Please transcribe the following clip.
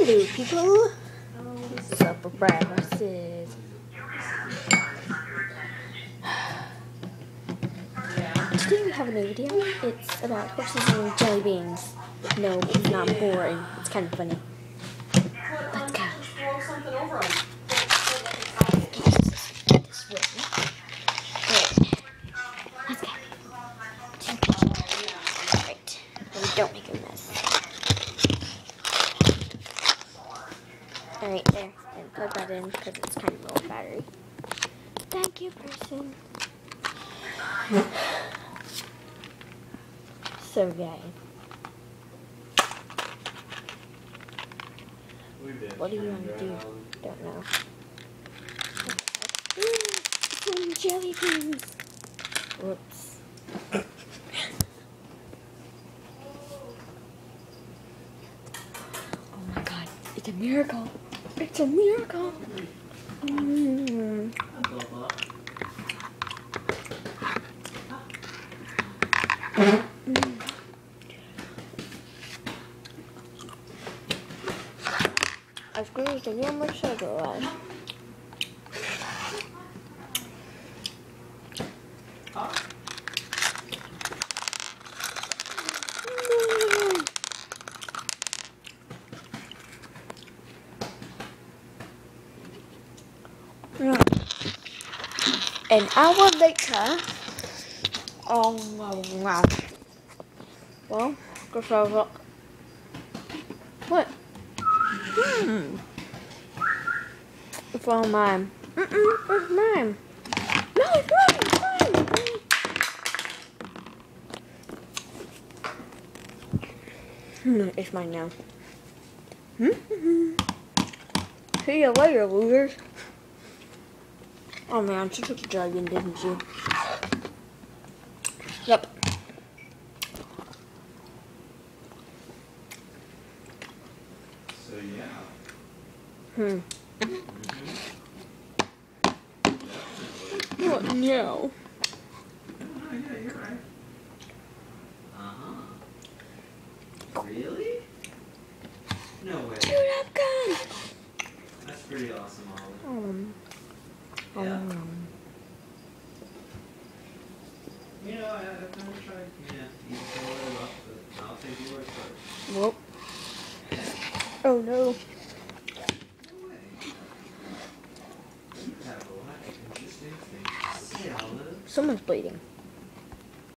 Hello people, what's up with breyer versus today we have a new video. It's about horses and jelly beans. No, it's not boring, it's kind of funny. Let's go. This way. Let's go. Alright, we don't make a mess. Alright, there. And plug that in because it's kind of low battery. Thank you, person. So, guys. What do you want to do? Don't know. Some jelly beans. Whoops. Oh my god, it's a miracle. It's a miracle. I squeezed a little more sugar on. An hour later, oh wow. Well, go for a look. What? It's all mine. It's mine. No, it's mine. It's mine. It's mine now. See you later, losers. Oh man, she took a dragon, didn't you? Yep. So yeah. What? No. Oh, yeah, you're right. Really? No way. Dude, I'm gone. That's pretty awesome, Lollll. Yeah. You know, I've never tried, eat solar up, but I'll take your word for it. Whoop. Oh no. No way. You have a lot of interesting things to say, Lollll. Someone's bleeding.